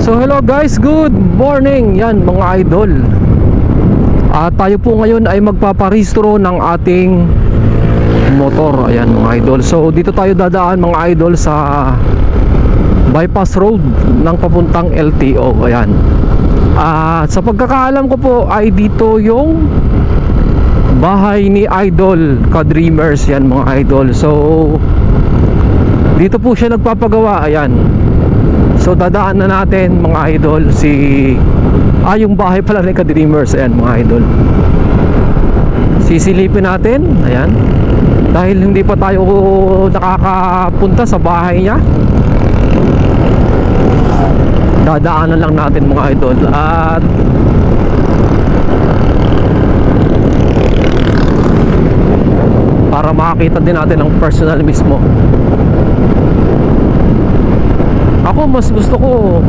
So hello guys, good morning. Yan mga idol. At tayo po ngayon ay magpaparehistro ng ating motor. Ayan mga idol. So dito tayo dadaan mga idol sa bypass road ng papuntang LTO. Ayan. At sa pagkakaalam ko po ay dito yung bahay ni Idol Ka-Dreamers. Yan mga idol. So dito po siya nagpapagawa. Ayan. So dadaan na natin mga idol yung bahay pala ni Ka-Dreamers. Ayan mga idol. Sisilipin natin. Ayan. Dahil hindi pa tayo nakakapunta sa bahay niya, dadaanan lang natin mga idol. At para makakita din natin ang personal mismo. Ako mas gusto ko,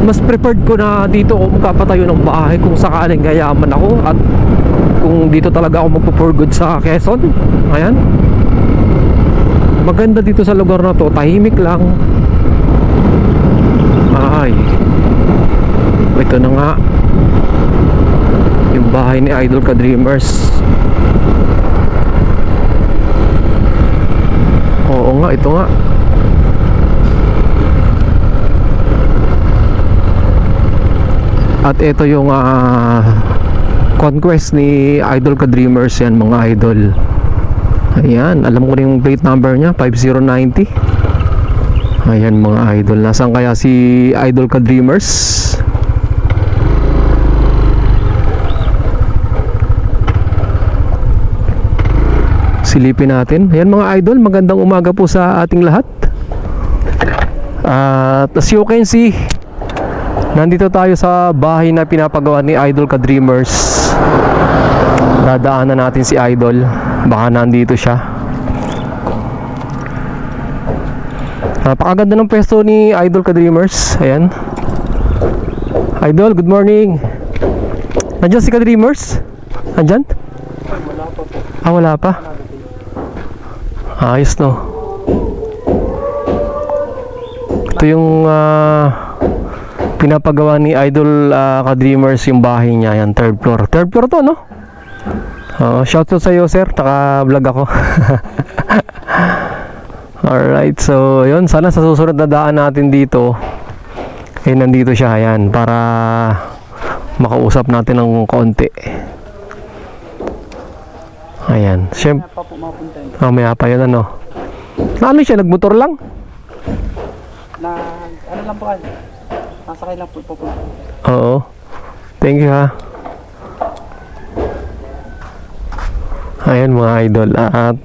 mas preferred ko na dito ako magpapatayo ng bahay kung sakaling gayaman ako at kung dito talaga ako magpo-for good sa Quezon. Ayan. Maganda dito sa lugar na to, tahimik lang. Ay, ito na nga yung bahay ni Idol Ka-Dreamers. Oo nga, ito nga. At ito yung conquest ni Idol Ka-Dreamers. Yan mga idol. Ayan, alam ko rin yung plate number nya, 5090. Ayan mga idol. Nasaan kaya si Idol Ka-Dreamers? Silipin natin. Ayan mga idol, magandang umaga po sa ating lahat. As you can see, nandito tayo sa bahay na pinapagawa ni Idol Ka-Dreamers. Dadaanan natin si Idol. Baka nandito siya. Napakaganda ng pwesto ni Idol Ka-Dreamers. Ayan. Idol, good morning. Nandiyan si Ka-Dreamers? Nandiyan? Wala pa po. Wala pa. Ayos no. Ito yung pinapagawa ni Idol Ka-Dreamers, yung bahay niya. Yan, third floor. Third floor to, no? Shoutout sa iyo, sir. Naka-vlog ako. Alright, so yun. Sana sa susunod na daan natin dito nandito siya. Ayan, para makausap natin ng konti. Ayan. Siyempre, mamaya pa yun, ano? Ano siya? Nagmotor lang? Ano lang po kayo? Nasakay lang po. Oo. Thank you ha. Ayan mga idol. At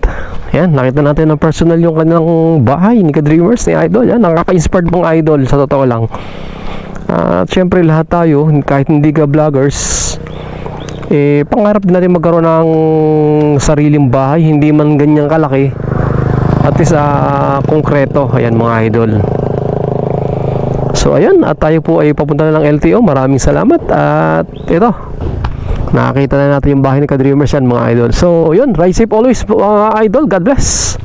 ayan, nakita natin ng personal yung kanilang bahay ni Ka-Dreamers, ni Idol. Yan, nakaka-inspired mong idol sa totoo lang. At syempre lahat tayo, kahit hindi ka vloggers, pangarap din natin magkaroon ng sariling bahay, hindi man ganyang kalaki, at least konkreto. Ayan mga idol. So ayan, at tayo po ay papunta na ng LTO. Maraming salamat. At ito, nakakita na natin yung bahay ni Ka-Dreamers. Yan mga idol. So yun, ride safe always mga idol. God bless.